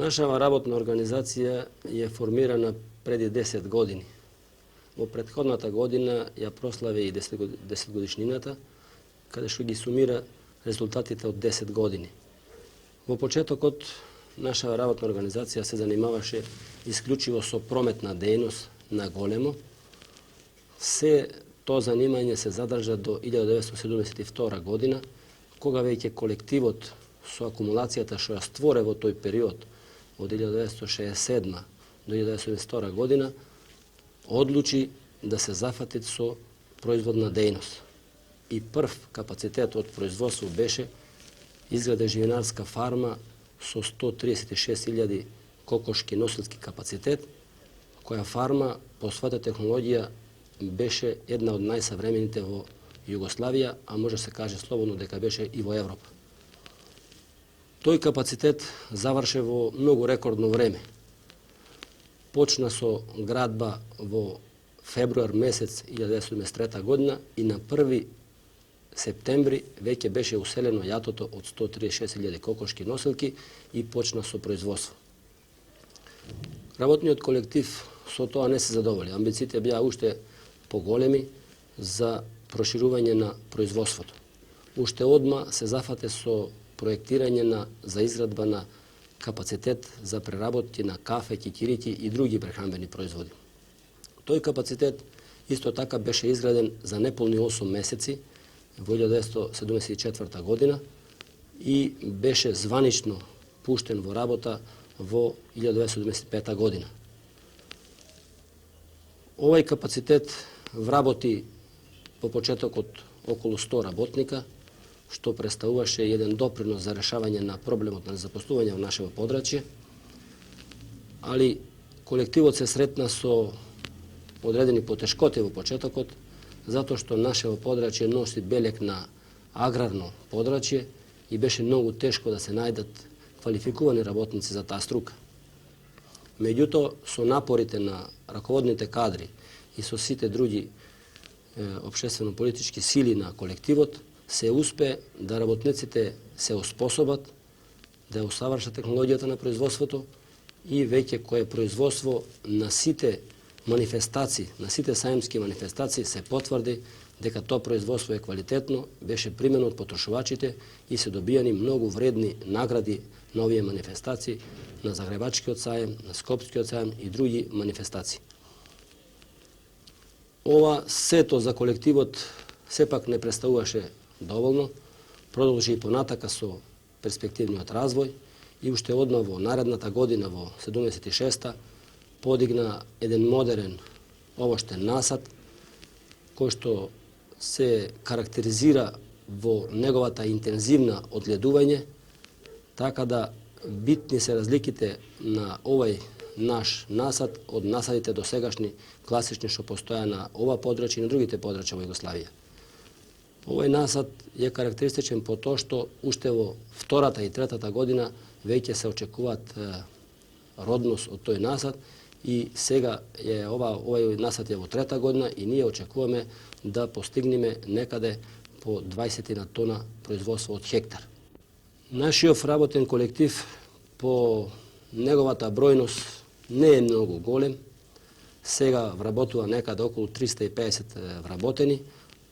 Наша работна организација е формирана преди 10 години. Во претходната година ја прослави и 10 годишнината, каде што ги сумира резултатите од 10 години. Во почетокот, наша работна организација се занимаваше исклучиво со прометна дејност на големо. Се тоа занимање се задржа до 1972 година, кога веќе колективот со акумулацијата што ја створе во тој период од 1967 до 1972 година одлучи да се зафати со производна дејност. И прв капацитет од производство беше изграде живинарска фарма со 136.000 кокошки носилски капацитет, која фарма по својата технологија беше една од најсавремените во Југославија, а може се каже слободно дека беше и во Европа. Тој капацитет заврше во многу рекордно време. Почна со градба во февруар месец 1973 година и на 1 септември веќе беше уселено јатото од 136.000 кокошки носилки и почна со производство. Работниот колектив со тоа не се задоволи. Амбициите беа уште поголеми за проширување на производството. Уште одма се зафате со проектирање за изградба на капацитет за преработки на кафе, кикирики и други прехранбени производи. Тој капацитет исто така беше изграден за неполни 8 месеци во 1974 година и беше званично пуштен во работа во 1975 година. Овој капацитет вработи по почетокот околу 100 работника, што представуваше еден допринос за решавање на проблемот на незапослување во нашето подрачје, али колективот се сретна со одредени потешкоти во почетокот, затоа што нашето подрачје носи белег на аграрно подрачје и беше многу тешко да се најдат квалификувани работници за таа струка. Меѓутоа, со напорите на раководните кадри и со сите други општествено-политички сили на колективот, се успе да работниците се оспособат, да усавршат технологијата на производството и веќе кое производство на сите манифестации, на сите саемски манифестации се потврди дека тоа производство е квалитетно, беше примено од потрошувачите и се добијани многу вредни награди на овие манифестации на Загребачкиот саем, на Скопскиот саем и други манифестации. Ова сето за колективот сепак не представуваше доволно, продолжи и понатака со перспективниот развој и уште одма во наредната година, во 76-та, подигна еден модерен овоштен насад, кој што се карактеризира во неговата интензивна одледување, така да битни се разликите на овој наш насад од насадите до сегашни класични што постоја на ова подрачје и на другите подрачја во Југославија. Овој насад е карактеристичен по тоа што уште во втората и третата година веќе се очекуваат родност од тој насад и сега е овој насад е во трета година и ние очекуваме да постигнеме некаде по 20 на тона производство од хектар. Нашиот работен колектив по неговата бројност не е многу голем. Сега вработува некаде околу 350 вработени,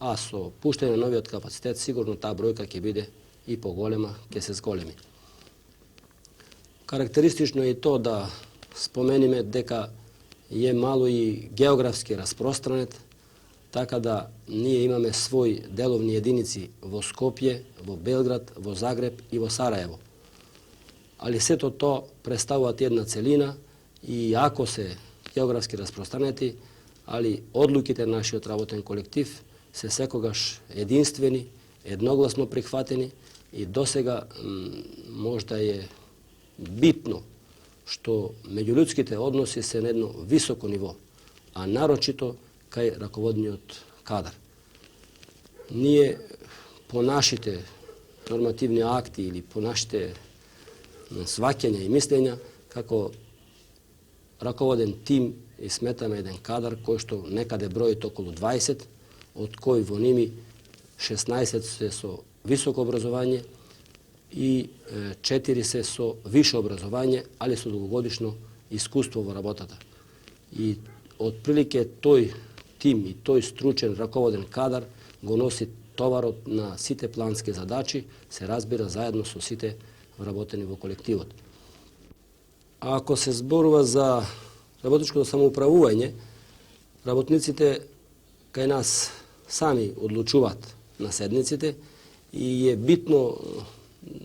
а со пуштање на новиот капацитет сигурно таа бројка ќе биде и поголема, ќе се зголеми. Карактеристично е и тоа да спомениме дека е мало и географски распространет, така да ние имаме своји деловни единици во Скопје, во Белград, во Загреб и во Сараево. Али сето тоа представуваат една целина и ако се географски распространети, али одлуките на нашиот работен колектив се секогаш единствени, едногласно прихватени и досега можда е битно што меѓулудските односи се на едно високо ниво, а нарочито кај раководниот кадар. Ние по нашите нормативни акти или по нашите сваќања и мислења, како раководен тим и сметаме еден кадар кој што некаде бројат околу 20, од кои во ними 16 се со високо образование, и 4 се со више образование, али со долгогодишно искуство во работата. И отприлике тој тим и тој стручен раководен кадар го носи товарот на сите плански задачи, се разбира заедно со сите вработени во колективот. А ако се зборува за работничкото самоуправување, работниците кај нас сами одлучуваат на седниците и е битно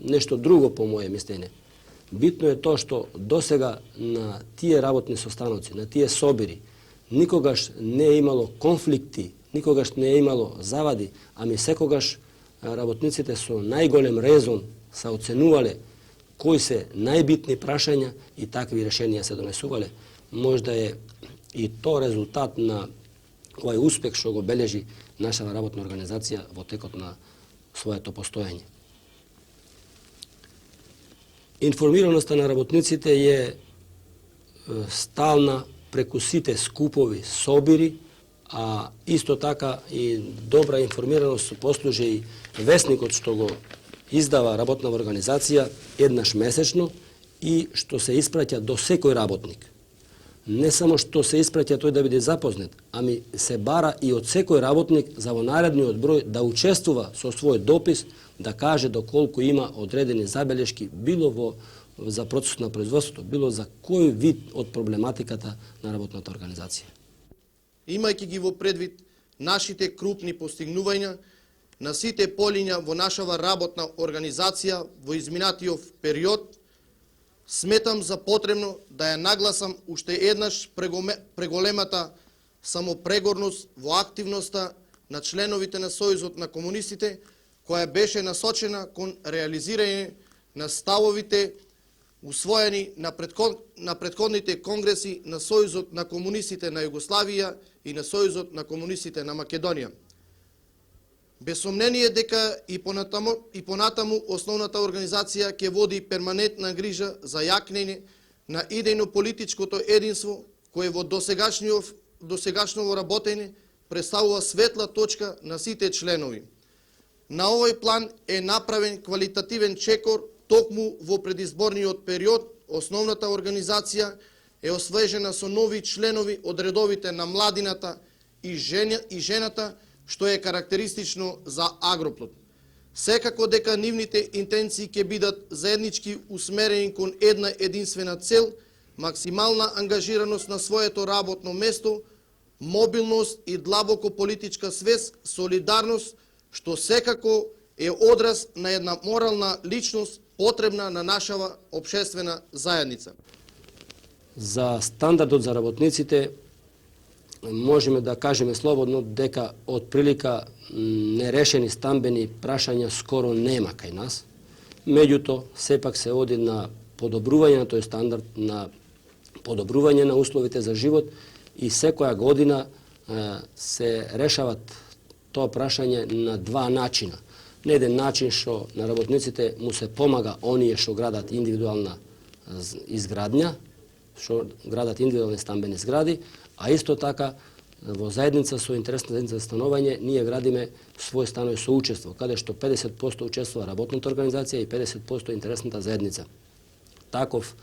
нешто друго по моје мислење. Битно е тоа што досега на тие работни состаноци, на тие собири, никогаш не е имало конфликти, никогаш не е имало завади, ами секогаш работниците со најголем резон се оценувале кои се најбитни прашања и такви решенија се донесувале. Можда е и то резултат на овој успех што го бележи нашава работна организација во текот на своето постоење. Информираноста на работниците е стална преку сите скупови, собири, а исто така и добра информираност послужи и весникот што го издава работна организација еднаш месечно и што се испраќа до секој работник. Не само што се испраќа тој да биде запознат, ами се бара и од секој работник за во наредниот број да учествува со свој допис, да каже доколку има одредени забелешки, било за процесот на производството, било за кој вид од проблематиката на работната организација. Имајќи ги во предвид нашите крупни постигнувања на сите полиња во нашава работна организација во изминатиот период, сметам за потребно да ја нагласам уште еднаш преголемата самопрегорност во активноста на членовите на Сојузот на комунистите, која беше насочена кон реализирање на ставовите усвоени на претходните конгреси на Сојузот на комунистите на Југославија и на Сојузот на комунистите на Македонија. Без сомнение дека и понатаму основната организација ќе води перманентна грижа за јакнење на идејно политичкото единство, кое во досегашно работење представува светла точка на сите членови. На овој план е направен квалитативен чекор токму во предизборниот период. Основната организација е освежена со нови членови од редовите на младината и жената, што е карактеристично за Агроплод. Секако дека нивните интенции ќе бидат заеднички усмерени кон една единствена цел, максимална ангажираност на своето работно место, мобилност и длабоко политичка свест, солидарност, што секако е одраз на една морална личност потребна на нашава општествена заедница. За стандардот за работниците можеме да кажеме слободно дека од прилика нерешени стамбени прашања скоро нема кај нас. Меѓутоа, сепак се оди на подобрување на тој стандард, на подобрување на условите за живот и секоја година се решават тоа прашање на два начина. На еден начин што на работниците му се помага оние што градат индивидуална изградња, што градат индивидуални стамбени згради, а исто така во заедница со интересна заедница за становање ние градиме свој станови со учество, каде што 50% учествува работната организација и 50% интересната заедница. Таков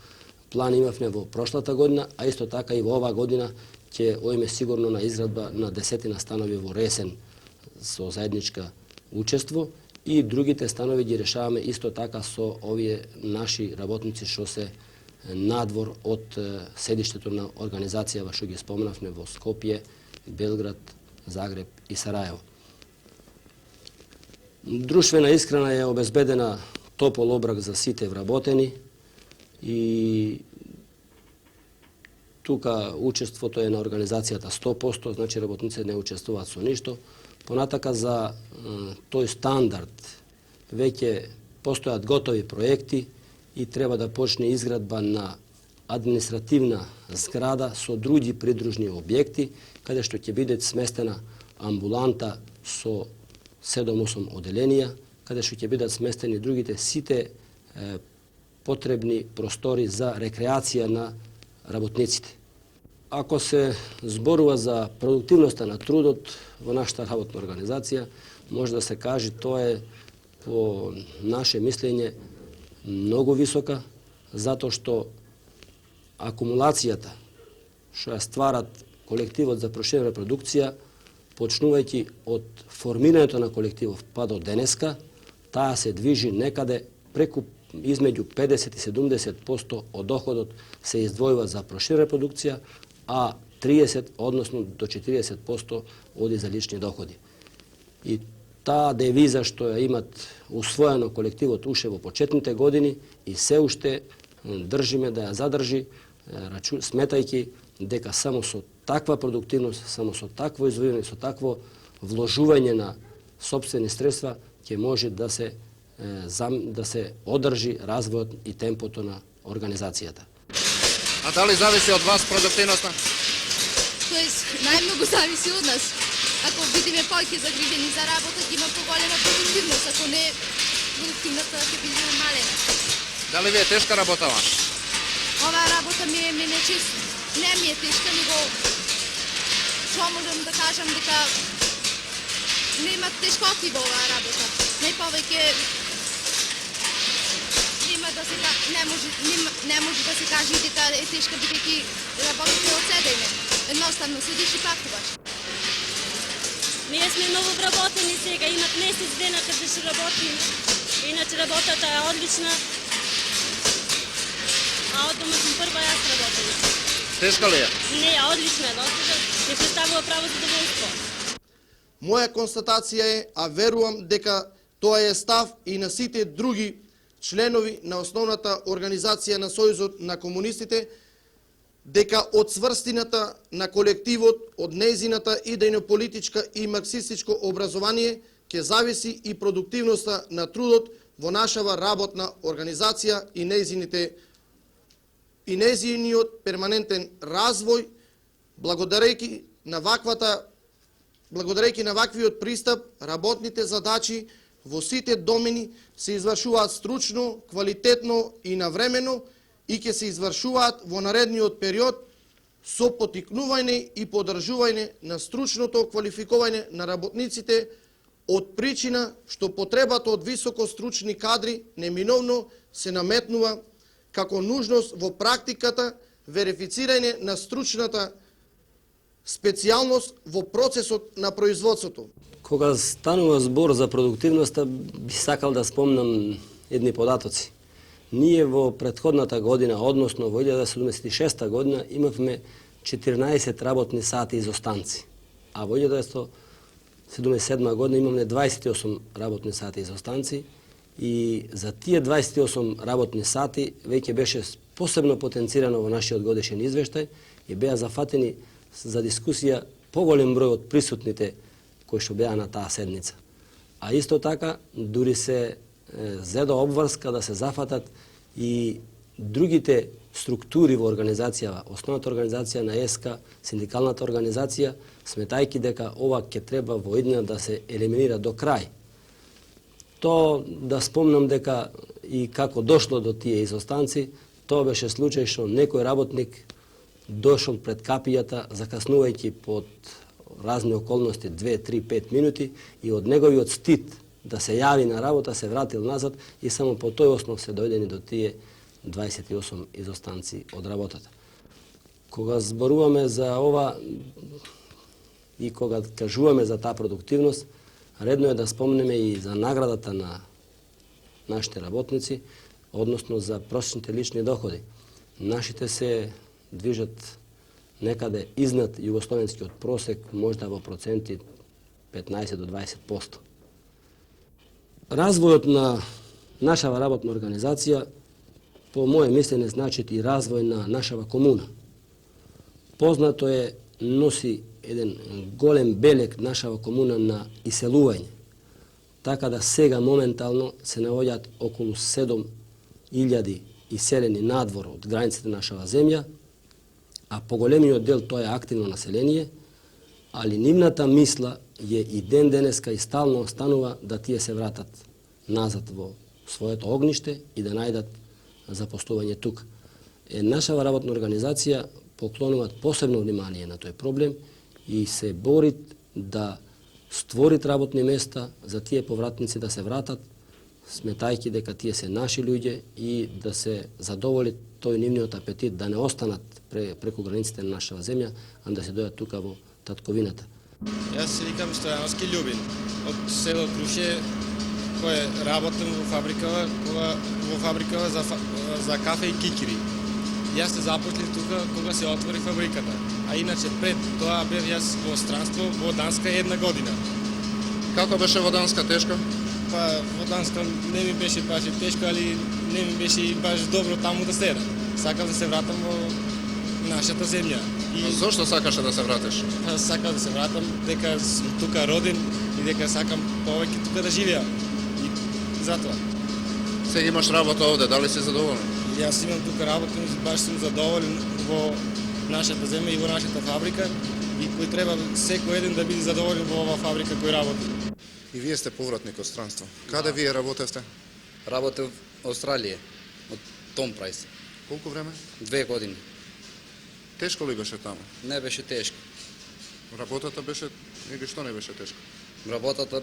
план имавме во прошлата година, а исто така и во оваа година ќе оиме сигурно на изградба на 10 станови во Ресен со заедничка учество и другите станови ги решаваме исто така со овие наши работници што се надвор од седиштето на организацијава што ги споменавме во Скопје, Белград, Загреб и Сараево. Друштвена исхрана е обезбедена топол оброк за сите вработени и тука учеството е на организацијата 100%, значи работниците не учествуваат со ништо. Понатака за тој стандард веќе постојат готови проекти и треба да почне изградба на административна зграда со други придружни објекти, каде што ќе биде сместена амбуланта со 7-8 оделенија, каде што ќе бидат сместени другите сите потребни простори за рекреација на работниците. Ако се зборува за продуктивноста на трудот во нашата работна организација, може да се каже тоа е по наше мислење многу висока, затоа што акумулацијата што ја стварат колективот за проширена репродукција, почнувајќи од формирањето на колективов па до денеска, таа се движи некаде преку измеѓу 50 и 70% од доходот се издвојува за проширена репродукција, а 30, односно до 40% оди за лични доходи. И таа девиза што ја имат усвоено колективот уште во почетните години и се уште држиме да ја задржи, сметајќи дека само со таква продуктивност, само со такво извојување, со такво вложување на сопствени средства ќе може да се одржи развојот и темпото на организацијата. А дали зависи од вас продуктивноста? Тоест, најмногу зависи од нас. Ако бидеме повеќе загрижени за работа, ќе има поголема продуктивност, ако не, продуктивноста ќе биде намалена. Дали ви е тешка работава? Оваа работа мене често не ми е тешка, него што можам да кажам дека нема тешкоти во оваа работа. Најповеќе не може да се каже дека е тешка бидејќи работите од седење. Едноставно седиш и пакуваш. Ние сме ново вработени сега, имат месец дена каде ще работим. Иначе работата е одлична. А од дома сум прва јас работена. Тешка ли е? Не, одлична е, не представува право задоволство. Моја констатација е, а верувам дека тоа е став и на сите други членови на основната организација на Сојузот на комунистите, дека од цврстината на колективот, од нејзината идејно-политичка и марксистичко образование ќе зависи и продуктивноста на трудот во нашава работна организација и нејзиниот перманентен развој, благодарејќи на ваквиот пристап, работните задачи во сите домени се извршуваат стручно, квалитетно и навремено и ќе се извршуваат во наредниот период со поттикнување и поддржување на стручното квалификување на работниците од причина што потребата од високо стручни кадри неминовно се наметнува како нужност во практиката, верифицирање на стручната специјалност во процесот на производството. Кога станува збор за продуктивноста, би сакал да спомнам едни податоци. Ние во претходната година, односно во 1976 година, имавме 14 работни сати изостанци, а во 1977 година имаме 28 работни сати изостанци и за тие 28 работни сати веќе беше посебно потенцирано во нашиот годишен извештај и беа зафатени за дискусија поголем број од присутните кои што беа на таа седница. А исто така, дури се зеда обврска да се зафатат и другите структури во организацијава, основната организација на ЕСКА, синдикалната организација, сметајќи дека ова ќе треба во иднина да се елиминира до крај. То да спомнам дека и како дошло до тие изостанци, тоа беше случај што некој работник дошол пред капијата, закаснувајќи под разни околности 2, 3, 5 минути и од неговиот стид да се јави на работа се вратил назад и само по тој основ се дојдени до тие 28 изостанци од работата. Кога зборуваме за ова и кога кажуваме за таа продуктивност, редно е да спомнеме и за наградата на нашите работници, односно за просечните лични доходи. Нашите се движат некаде изнад југословенскиот просек, можда во проценти 15 до 20%. Развојот на нашава работна организација, по моје мислење, значи и развој на нашава комуна. Познато е, носи еден голем белег нашава комуна на иселување, така да сега моментално се наоѓаат околу 7.000 иселени надвор од границите на нашава земја, а поголемиот дел тоа е активно население, али нивната мисла е и ден денеска и стално останува да тие се вратат назад во своето огниште и да најдат запослување тук. Нашава работна организација поклонуваат посебно внимание на тој проблем и се борит да створит работни места за тие повратници да се вратат сметајќи дека тие се наши луѓе и да се задоволи тој нивниот апетит, да не останат преку границите на нашава земја, а да се дојдат тука во татковината. Јас се викам Стојановски Љубин, од село Круше, кој работам во фабрикава за кафе и кикири. Јас се запослив тука кога се отвори фабриката, а иначе пред тоа бев јас во странство во Данска 1 година. Како беше во Данска, тешко? Па во Данска не ми беше баш и тешко, али не ми беше и баш добро таму да седам. Сакав да се вратам во нашата земја. И зошто сакаше да се вратиш? Сакав да се вратам, дека сум тука роден и дека сакам повеќе тука да живеам. И затоа. Сега имаш работа овде, дали си задоволен? Јас имам тука работа и баш сум задоволен во нашата земја и во нашата фабрика и кој треба секој еден да биде задоволен во оваа фабрика кој работи. И вие сте повратник од странство. Каде вие работевте? Работев во Австралија, од Том Прайс. Колку време? 2 години. Тешко ли беше таму? Не беше тешко. Работата беше или што не беше тешко? Работата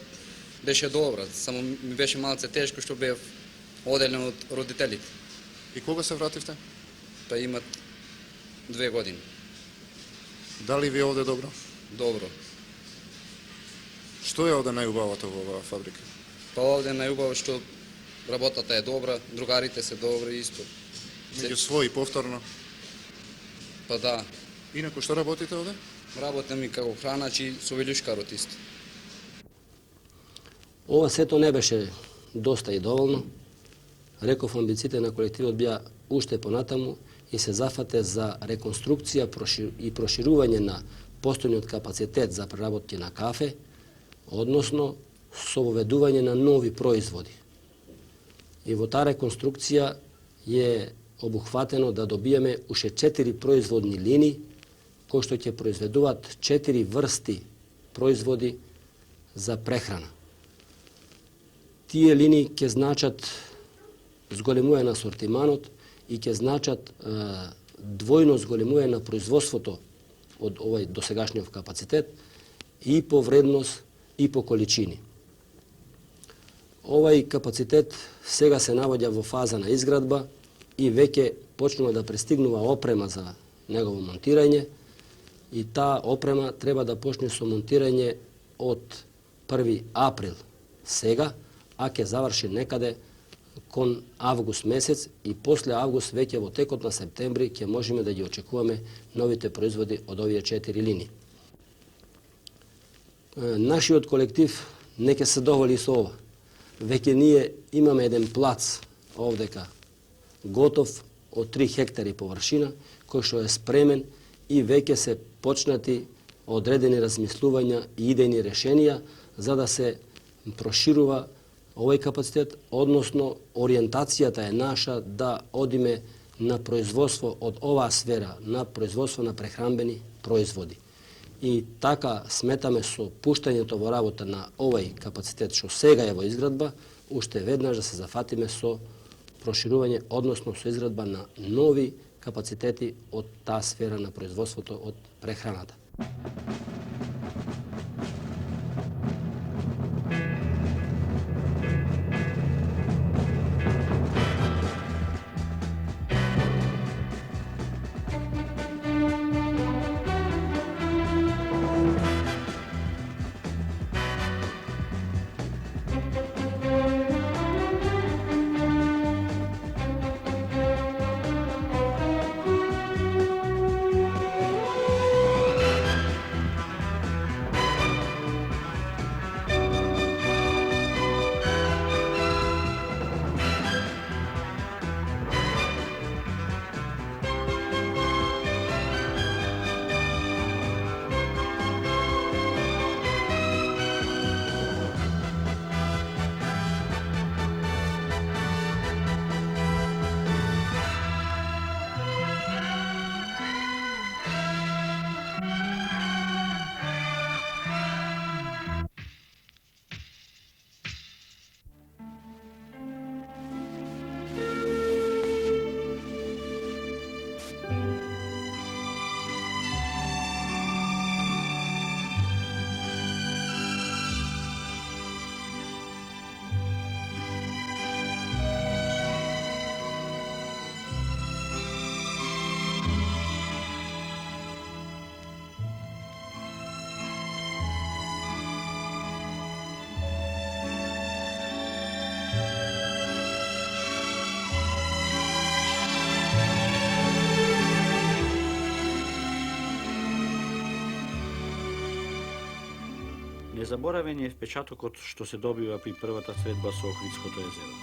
беше добра, само ми беше малце тешко што бев оделен од родителите. И кога се вративте? Па имат 2 години. Дали ви е овде добро? Добро. Што е овде најубавото во оваа фабрика? Па овде најубаво што работата е добра, другарите се добри исто. Меѓу своји повторно. Па да, Инаку што работите овде? работам и како хранач и со вилюшкарот исто. Ова сето не беше доста и доволно. Реков, амбициите на колективот беа уште понатаму и се зафате за реконструкција и проширување на постојниот капацитет за преработки на кафе, односно со воведување на нови производи. И во таа реконструкција е обухватено да добиеме уште 4 производни линии, кои што ќе произведуваат 4 врсти производи за прехрана. Тие линии ќе значат зголемување на сортиманот и ќе значат двојно зголемување на производството од овој досегашниот капацитет и по вредност и по количини. Овај капацитет сега се наоѓа во фаза на изградба и веќе почнува да пристигнува опрема за негово монтирање и таа опрема треба да почне со монтирање од 1 април сега, а ќе заврши некаде кон август месец и после август веќе во текот на септември ќе можеме да ги очекуваме новите производи од овие 4 линии. Нашиот колектив не ќе се доволи со ова. Веќе ние имаме еден плац овдека готов од 3 хектари површина кој што е спремен и веќе се почнати одредени размислувања и идејни решенија за да се проширува овој капацитет, односно ориентацијата е наша да одиме на производство од оваа сфера, на производство на прехранбени производи. И така сметаме со пуштањето во работа на овој капацитет што сега е во изградба, уште веднаш да се зафатиме со проширување, односно со изградба на нови капацитети од таа сфера на производството од прехраната. Незаборавен е впечатокот што се добива при првата средба со Охридското езеро.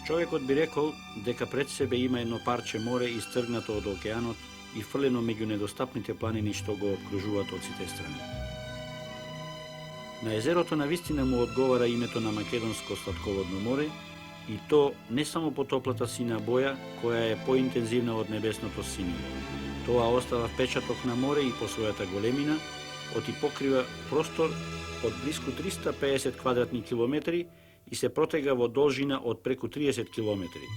Човекот би рекол дека пред себе има едно парче море истргнато од океанот и фрлено меѓу недостапните планини што го обкружуваат од сите страни. На езерото навистина му одговара името на Македонско сладководно море, и то не само по топлата сина боја, која е поинтензивна од небесното синево. Тоа остава впечаток на море и по својата големина, оти покрива простор од близку 350 квадратни километри и се протега во должина од преку 30 километри.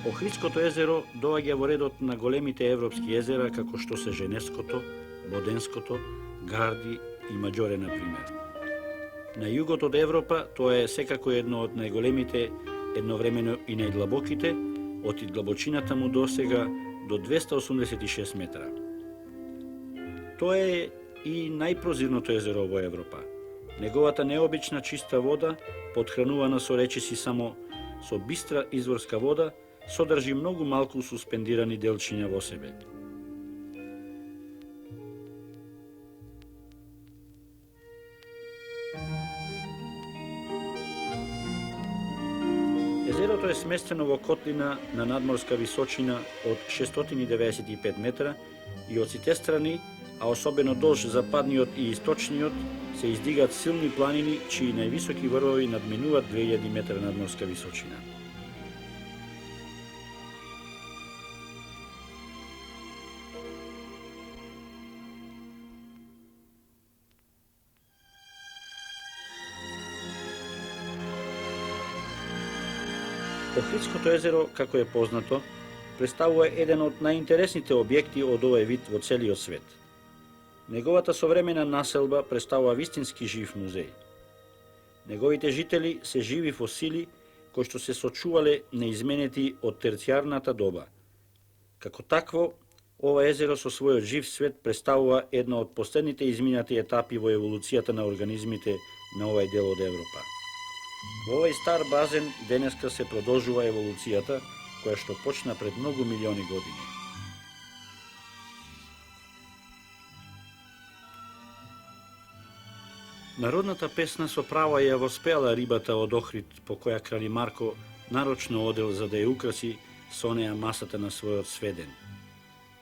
Охридското езеро доаѓа во редот на големите европски езера како што се Женевското, Боденското, Гарди и Маџоре на пример. На југот од Европа тоа е секако едно од најголемите, едновремено и најдлабоките, оти длабочината му досега до 286 метра. Тоа е и најпрозирното езеро во Европа. Неговата необична чиста вода, потхранувана со речиси само со бистра изворска вода, содржи многу малку суспендирани делчиња во себе. Езерото е сместено во котлина на надморска височина од 695 метра и од сите страни, а особено долж западниот и источниот, се издигаат силни планини чии највисоки врвови надминуваат 2000 метра надморска височина. Охридското езеро, како е познато, представува еден од најинтересните објекти од овој вид во целиот свет. Неговата современа населба представува вистински жив музеј. Неговите жители се живи фосили кои што се сочувале неизменети од терцијарната доба. Како такво, ова езеро со својот жив свет представува една од последните изминати етапи во еволуцијата на организмите на овој дел од Европа. Во овој стар базен денеска се продолжува еволуцијата, која што почна пред многу милиони години. Народната песна со права ја воспеала рибата од Охрид, по која крали Марко нарочно одел за да ја украси со неа масата на својот сведен.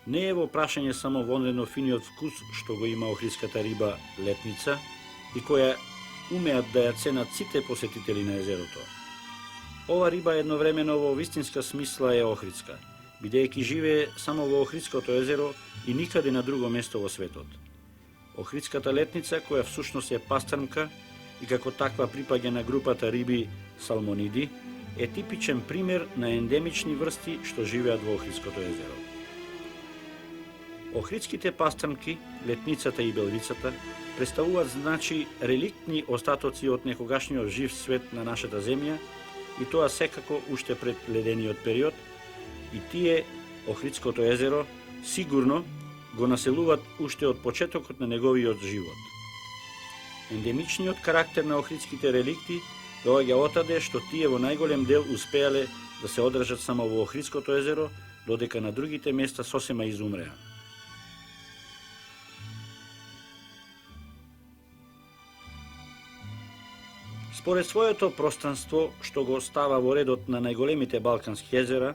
Не е во прашање само вонредно финиот вкус што го има охридската риба летница и која умеат да ја ценат сите посетители на езерото. Ова риба едновремено во вистинска смисла е охридска, бидејќи живее само во Охридското езеро и никаде на друго место во светот. Охридската летница, која всушност е пастрмка и како таква припаѓа на групата риби салмониди, е типичен пример на ендемични врсти што живеат во Охридското езеро. Охридските пастрмки, летницата и белвицата, представуваат значи реликтни остатоци од некогашниот жив свет на нашата земја, и тоа секако уште пред ледениот период, и тие, Охридското езеро, сигурно го населуваат уште од почетокот на неговиот живот. Ендемичниот карактер на охридските реликти доаѓа отаде што тие во најголем дел успеале да се одржат само во Охридското езеро, додека на другите места сосема изумреа. Според своето пространство, што го става во редот на најголемите балкански езера,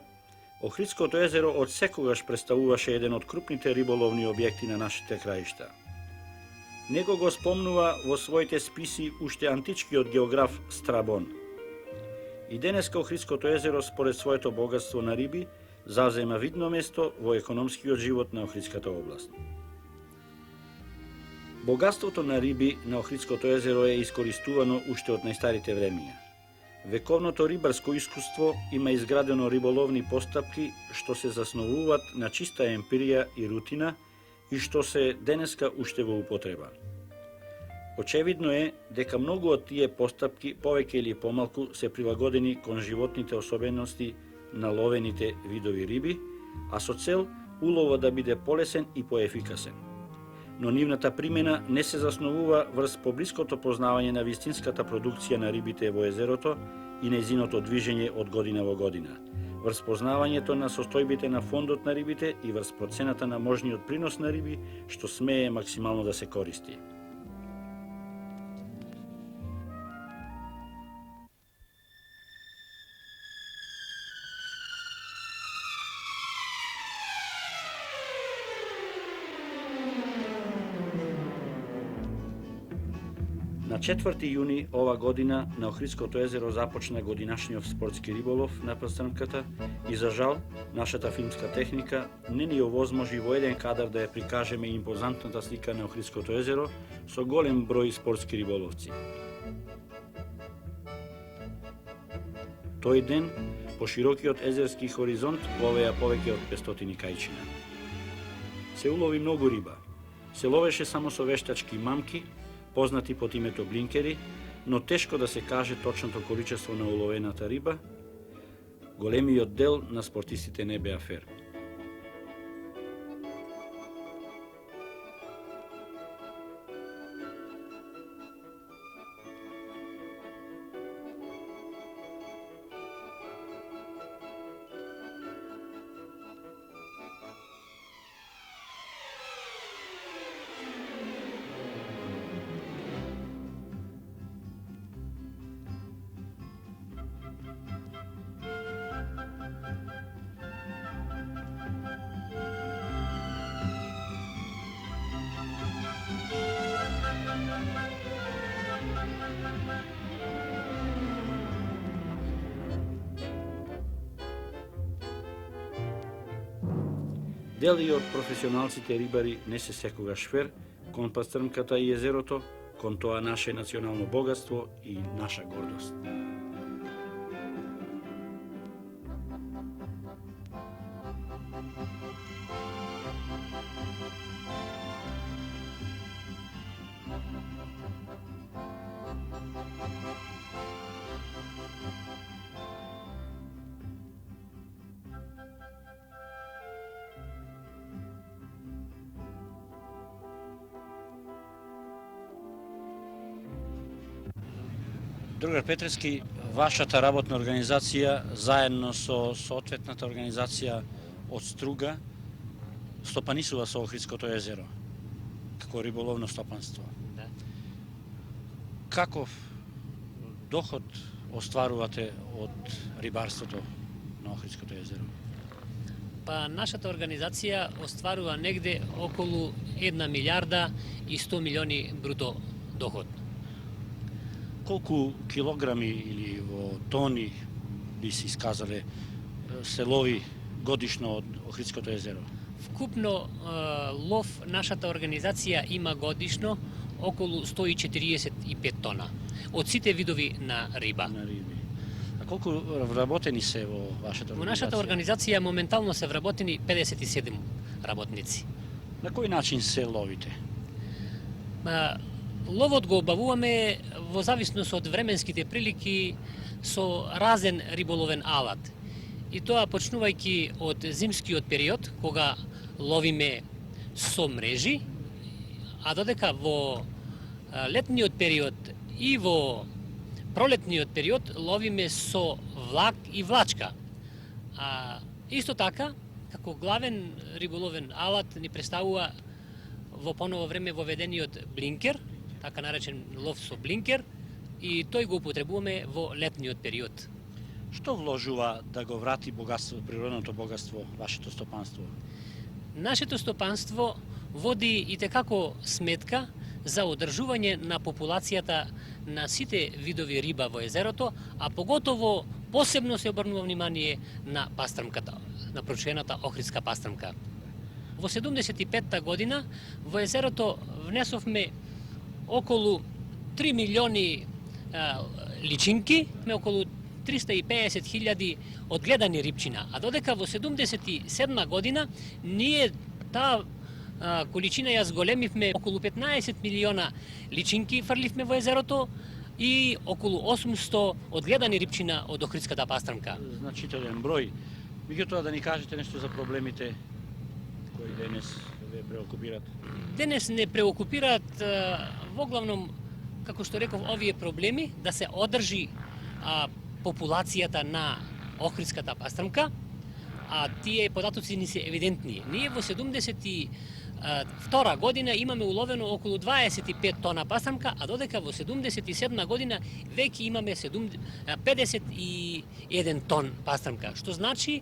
Охридското езеро од секогаш представуваше еден од крупните риболовни објекти на нашите краишта. Него го спомнува во своите списи уште античкиот географ Страбон. И денеска Охридското езеро, според своето богатство на риби, завзема видно место во економскиот живот на Охридската област. Богатството на риби на Охридското езеро е искористувано уште од најстарите времиња. Вековното рибарско искуство има изградено риболовни постапки што се засновуваат на чиста емпирија и рутина и што се денеска уште во употреба. Очевидно е дека многу од тие постапки повеќе или помалку се прилагодени кон животните особености на ловените видови риби, а со цел уловот да биде полесен и поефикасен. Но нивната примена не се засновува врз поблиското познавање на вистинската продукција на рибите во езерото и нејзиното движење од година во година, врз познавањето на состојбите на фондот на рибите и врз процената на можниот принос на риби, што смее максимално да се користи. На 4 јуни ова година на Охридското езеро започна годинашниот спортски риболов на пастрмката и за жал, нашата филмска техника не ни овозможи во еден кадар да ја прикажеме импозантната слика на Охридското езеро со голем број спортски риболовци. Тој ден, по широкиот езерски хоризонт ловеа повеќе од 500 кајчина. Се улови многу риба. Се ловеше само со вештачки мамки, познати под името блинкери, но тешко да се каже точното количество на уловената риба, големиот дел на спортистите не беа фер. Дел и од професионалците рибари не се секогаш фер кон пастрмката и езерото, кон тоа наше национално богатство и наша гордост. Другар Петрески, вашата работна организација заедно со соодветната организација од Струга стопанисува со Охридското езеро како риболовно стопанство. Да. Каков доход остварувате од рибарството на Охридското езеро? Па нашата организација остварува негде околу 1 милиарда и 100 милиони бруто доход. Колку килограми или во тони би се исказале се лови годишно од Охридското езеро? Вкупно лов нашата организација има годишно околу 145 тона од сите видови на риба. На риби. А колку вработени се во вашата организација? Во нашата организација моментално се вработени 57 работници. На кој начин се ловите? Ловот го обавуваме во зависност од временските прилики со разен риболовен алат. И тоа почнувајќи од зимскиот период, кога ловиме со мрежи, а додека во летниот период и во пролетниот период ловиме со влак и влачка. А исто така, како главен риболовен алат ни представува во поново време воведениот блинкер, така наречен лов со блинкер, и тој го употребуваме во летниот период. Што вложува да го врати богатство, природното богатство, вашето стопанство? Нашето стопанство води и текако сметка за одржување на популацијата на сите видови риба во езерото, а поготово посебно се обрнува внимание на пастрмката, на прочуената Охридска пастрмка. Во 75-та година во езерото внесовме околу 3 милиони личинки, околу 350.000 одгледани рибчина, а додека во 77 година ние таа количина ја зголемивме, околу 15 милиона личинки фрливме во езерото и околу 800 одгледани рибчина од Охридската пастрмка. Значителен број. Меѓутоа да ни кажете нешто за проблемите кои денес ве преокупираат. Денес не преокупираат во главном, како што реков, овие проблеми да се одржи популацијата на Охридската пастрмка, а тие податоци ни се евидентни. Ние во 72 година имаме уловено околу 25 тона пастрмка, а додека во 77 година веќе имаме 51 тон пастрмка, што значи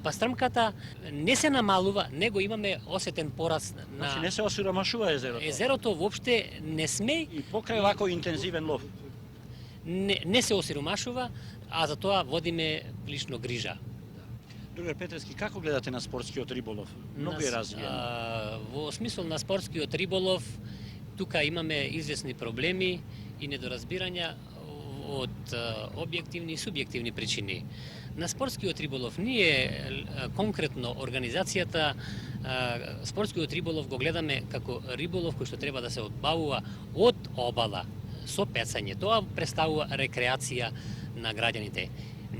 пастрмката не се намалува, него имаме осетен пораст на Значи не се осиромашува езерото. езерото воопште не сме И покрај вако интензивен лов. не се осиромашува, а за тоа водиме лично грижа. Другар Петревски, како гледате на спортскиот риболов? Многу е развиен. Во смисол на спортскиот риболов, тука имаме известни проблеми и недоразбирања од објективни и субјективни причини. На спортскиот риболов ние конкретно организацијата спортскиот риболов го гледаме како риболов кој што треба да се одбавува од обала со пецање. Тоа представува рекреација на граѓаните.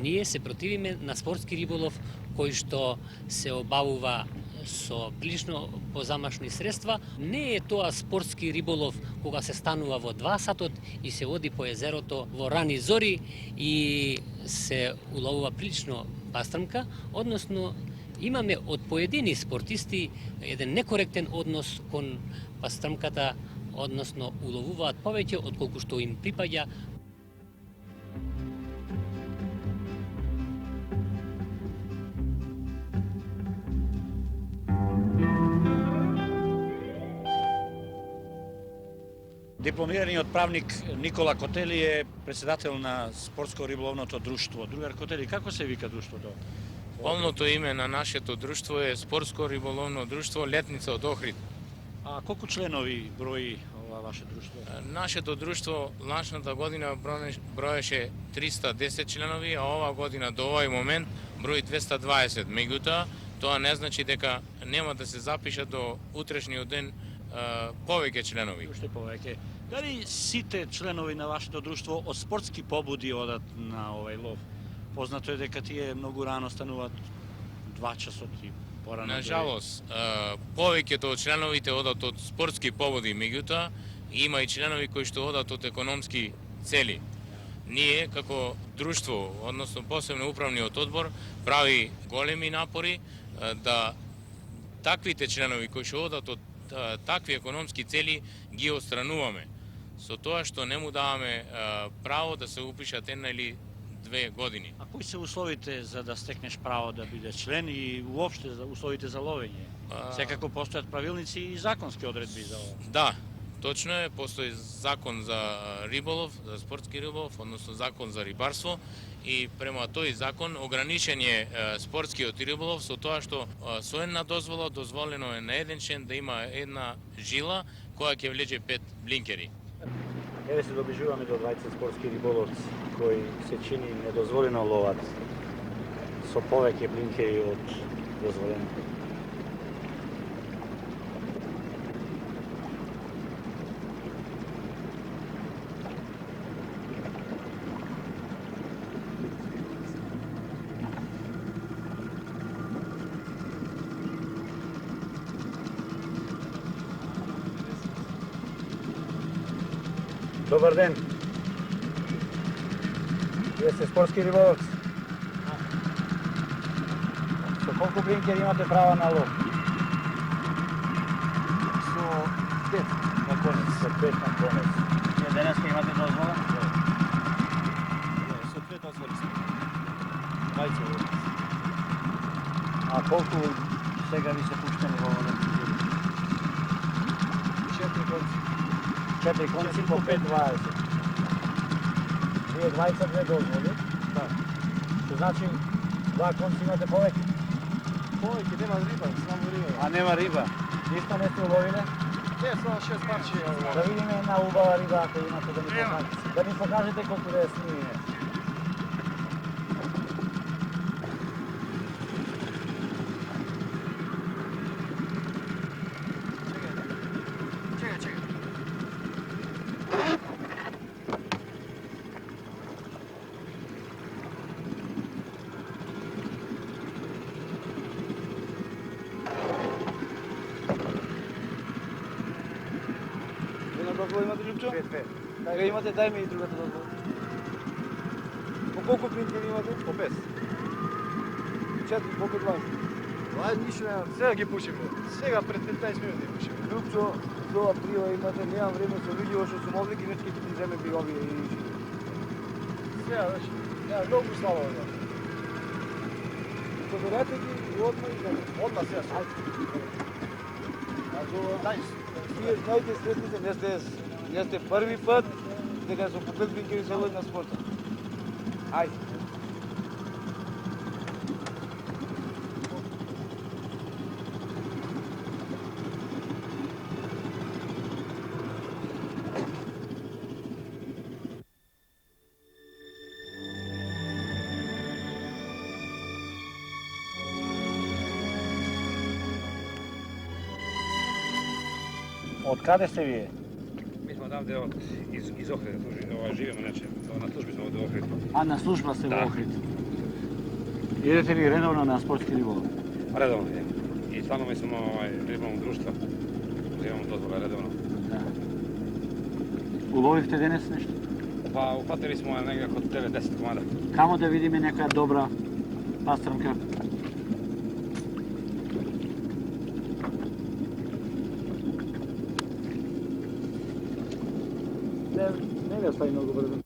Ние се противиме на спортски риболов кој што се обавува со прилично позамашни средства. Не е тоа спортски риболов кога се станува во 2 сатот и се оди по езерото во рани зори и се уловува прилично пастрмка, односно имаме од поедини спортисти еден некоректен однос кон пастрмката, односно уловуваат повеќе отколку што им припаѓа. Дипломираниот правник Никола Котели е председател на спортско-риболовното друштво. Другар Котели, како се вика друштвото? Полното име на нашето друштво е Спортско риболовно друштво Летница од Охрид. А колку членови брои ова ваше друштво? Нашето друштво лашната година броеше 310 членови, а ова година до овој момент брои 220. Меѓутоа, тоа не значи дека нема да се запиша до утрешниот ден повеќе членови. Уште повеќе. Дали сите членови на вашето друштво од спортски побуди одат на овој лов? Познато е дека тие многу рано стануваат 2 часот и порано. На жалост, повеќето од членовите одат од спортски побуди, меѓутоа има и членови кои што одат од економски цели. Ние како друштво, односно посебно управниот одбор, прави големи напори да таквите членови кои што одат од такви економски цели ги отстрануваме. Со тоа што не му даваме право да се упишат 1 или 2 години. А кои се условите за да стекнеш право да бидеш член и уопште за условите за ловење? Секако постојат правилници и законски одредби за ова. Да, точно е, постои закон за риболов, за спортски риболов, односно закон за рибарство и према тој закон ограничен е спортскиот риболов со тоа што со една дозвола дозволено е на еден член да има една жила која ќе влезе 5 блинкери. Еве се доближуваме до 20 спортски риболовци кои се чини недозволено ловат со повеќе блинкери од дозволено. Добар ден. Вие сте спортски риболовци? Со колку блинкери имате право на лов? Со 5 на конец. Со 5 на конец. Вие денеска имате дозвола? Со 2 дозволи сме. Мајце лов. А колку сега ви се пуштени во овој? 4 конци. 4 конци по 5-20. Вие 22 дозволи? Да. Што значи 2 конци имате повеќе? Повеќе нема риба, само риба. А нема риба? Ништо не сте уловиле? Не, само 6 парчи. Да видиме една убава риба ако имате да ни покажете. Да ни покажете колку да ја снимиме. Дозвола имате Любчо? 5. Кога имате, дај ми и другата дозвола. По колку блинкери имате? По 5. 4 колку 20. Това нищо няма. Сега ги пушиме. Сега пред 15 минути пушиме. Любчо, до априла имате, немам време со луѓе што сум овде, ги нечки ти земе би овие и Сега, значи, няма много слава. соберете ги и одма и земе. Одма сега. Вие знаете, сретните, не сте први пат дека со по 5 блинкери се лови на спорта. Ајде. Од каде сте вие? Ми сме одамде из Охрид, живееме иначе, на служби сме од Охрид. А на служба сте Да. во Охрид. Идете ли редовно на спортски риболов? Редовно идем. И чланови сме риболовно друштво. Имamo дозвола редовно. Да. Уловивте денес нешто? Па упатили сме негде околу 9-10 комада. Камо да видиме некоја добра пастрмка? Не ви остави многу брзо.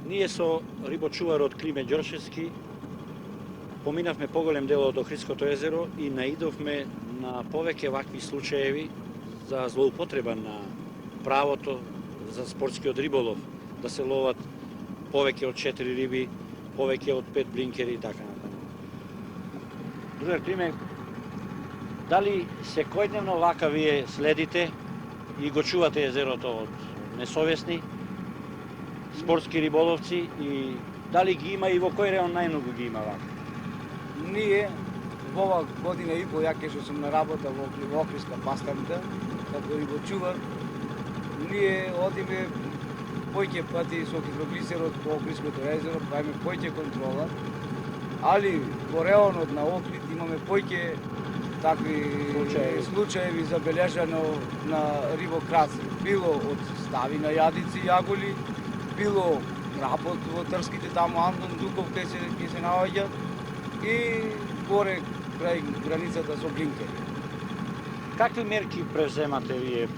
Ние со рибочуварот Климе Ѓорчевски поминавме поголем дел од Охридското езеро и наидовме на повеќе вакви случаеви за злоупотреба на правото за спортскиот риболов, да се ловат повеќе од 4 риби, повеќе од 5 блинкери и така натаму. Дружар Климе, дали секојдневно вака вие следите и го чувате езерото од несовесни спортски риболовци и дали ги има и во кој реон најмногу ги има вака? Ние во ова година и по јаке што сум на работа во Охридска пастрмка, како рибочувар, ние одиме појќе пати со хидроглисерот по Охридското езеро, правиме појќе контрола, али во реонот на Охрид имаме појќе такви случаеви забележано на рибокраци, било од стави на јадици јаголи, било работ во трските таму Андон Дуков кај се наоѓа и горе крај границата со блинкери. Какви мерки превземате вие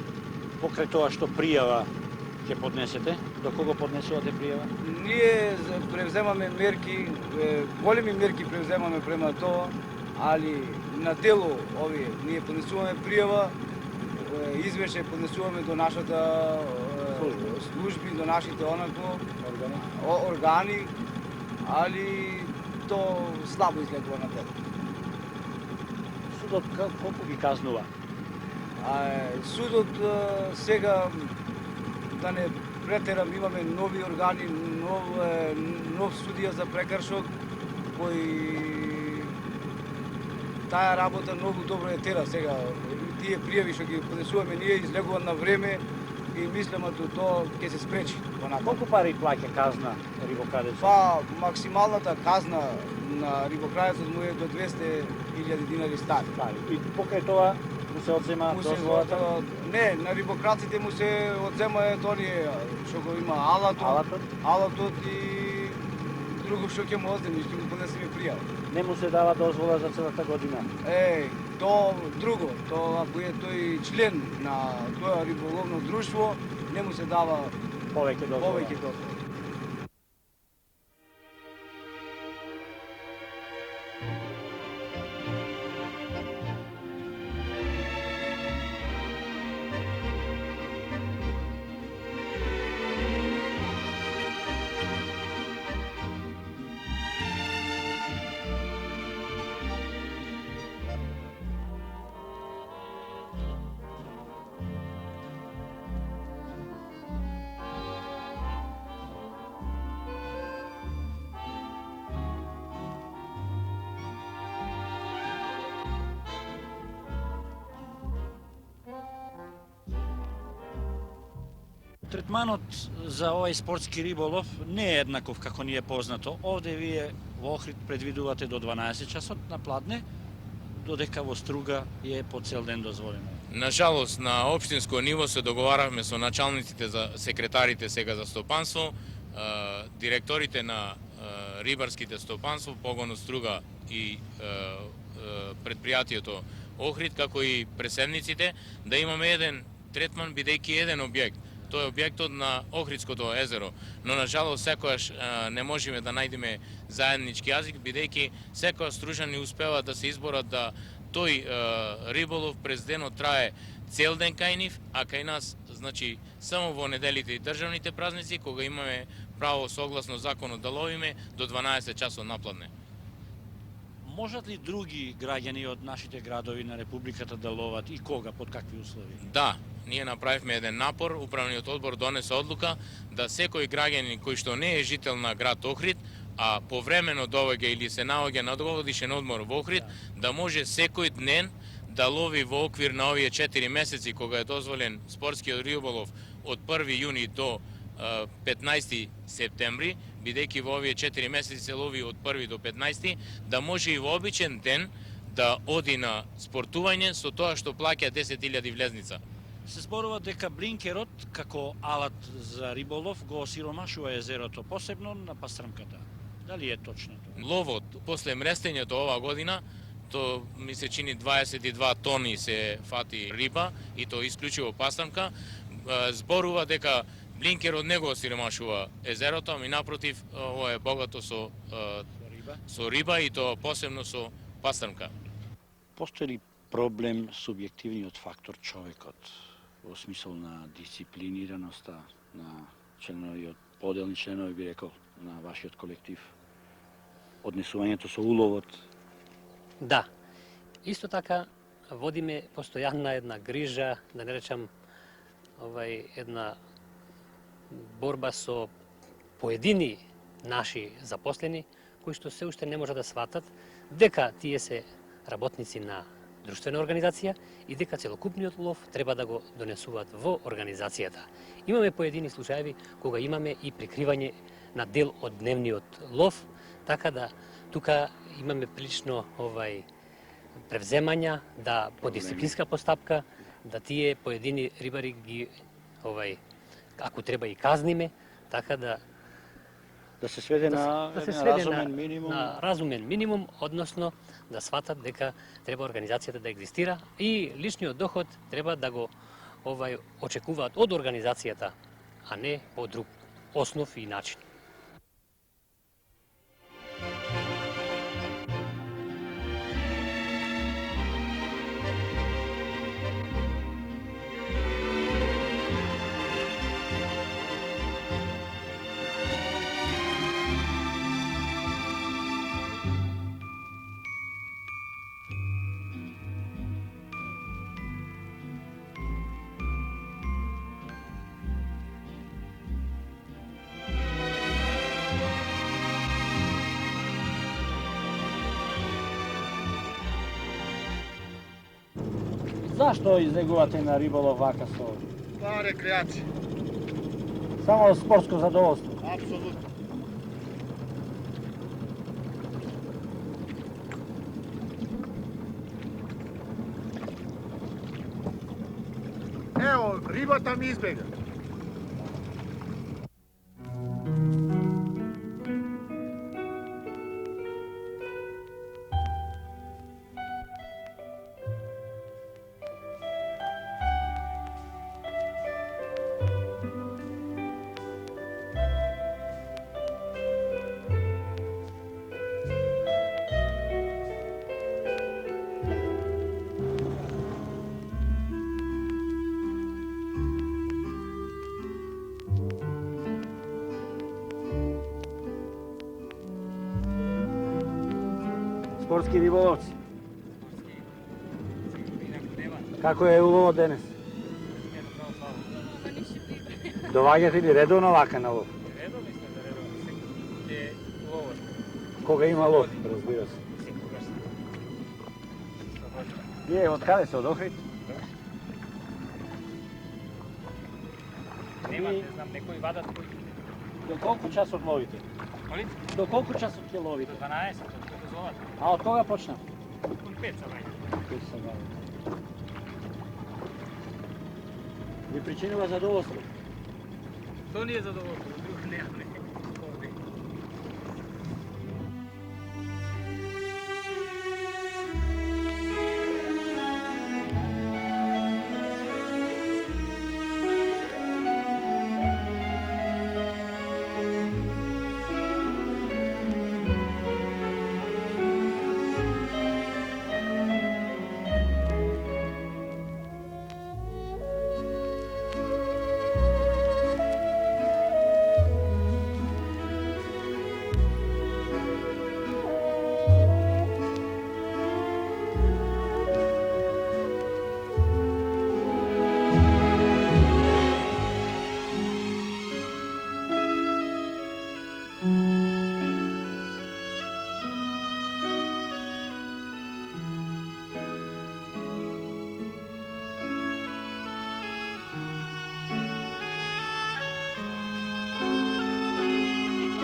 покрај тоа што пријава ќе поднесете? До кого поднесувате пријава? Ние превземаме мерки, големи мерки превземаме према тоа, али на дело овие ние поднесуваме пријава, извеше поднесуваме до нашата служби, до нашите органи, али то слабо изгледува на дело. Судот колку ги казнува? Судот сега, да не претерам, имаме нови органи, нов судија за прекршок, кој таа работа многу добро е тера сега. Тие пријави што ги поднесуваме ние излегуваат на време и мислиме тоа ќе се спречи. Колку пари плаќа казна рибокрадецот? Па максималната казна на рибокрадецот му е до 200.000 динари стари. И покрај тоа му се одзема дозволата? Не, на рибокраците му се одзема оние што го има алатот и друго што ќе му одземе, ќе му поднесеме пријава. Не му се дава дозвола за целата година. То друго, то ако е тој член на тоа риболовно друштво, не му се дава повеќе дозвола. Третманот за овој спортски риболов не е еднаков како ни е познато. Овде вие во Охрид предвидувате до 12 часот на пладне, додека во Струга е по цел ден дозволено. На жалост, на општинско ниво се договаравме со началниците за секретарите сега за стопанство, директорите на рибарските стопанство, погонот Струга и предпријатието Охрид, како и преседниците, да имаме еден третман, бидејќи еден објект. Тој е објектот на Охридското езеро, но на жалост секојаш не можеме да најдеме заеднички јазик, бидејќи секоја стружани успева да се изборат да тој риболов през денот трае цел ден кај нив, а кај нас, значи, само во неделите и државните празници, кога имаме право согласно законот да ловиме до 12 часот напладне. Можат ли други граѓани од нашите градови на Републиката да ловат и кога, под какви услови? Да, ние направивме еден напор, управниот одбор донесе одлука да секој граѓанин кој што не е жител на град Охрид, а повремено доаѓа или се наоѓа на двогодишен одмор во Охрид, да може секој ден да лови во оквир на овие 4 месеци кога е дозволен спортскиот риболов од 1 јуни до 15 септември, бидејќи во овие 4 месеци се лови од 1 до 15, да може и во обичен ден да оди на спортување со тоа што плаќа 10.000 влезница. Се зборува дека блинкерот, како алат за риболов, го осиромашува езерото, посебно на пастрмката. Дали е точно тоа? Ловот после мрестењето ова година, то ми се чини 22 тони се фати риба, и то исклучиво пастрмка, зборува дека блинкерот не го осиромашува езерото, ами напротив, ово е богато со риба и то посебно со пастрмка. Постои ли проблем субјективниот фактор човекот во смисол на дисциплинираноста на членови, поделни членови, би рекол, на вашиот колектив? Однесувањето со уловот? Да. Исто така водиме постојанна една грижа, да не речам една борба со поедини наши запослени, кои што се уште не може да сватат дека тие се работници на друштвена организација и дека целокупниот лов треба да го донесуваат во организацијата. Имаме поедини случаеви кога имаме и прикривање на дел од дневниот лов, така да тука имаме прилично превземања да по дисциплинска постапка да тие поедини рибари ги ако треба и казниме, така да се сведе на разумен минимум. На разумен минимум, односно да сватат дека треба организацијата да екзистира и личниот доход треба да го очекуваат од организацијата, а не по друг основ и начин. Зашто излегувате на риболов вака со? Па рекреација. Само спортско задоволство? Апсолутно. Ево, рибата ми избега. спортски риболовци. Како е уловот денес? Доваѓате ли редовно вака на лов? Редовно сме за редовно, секој ловот. Кога има лов, разбира се. Секогаш. Вие од каде се, од Охрид? Нема, не знам, некои вадат кои. До колку часот ловите? Молим? До колку часот ќе ловите? До 12, од дозолата. А од кога почна? Кон 5 са ваѓа. Ви причинува задоволство? То ни е задоволство, друго нема.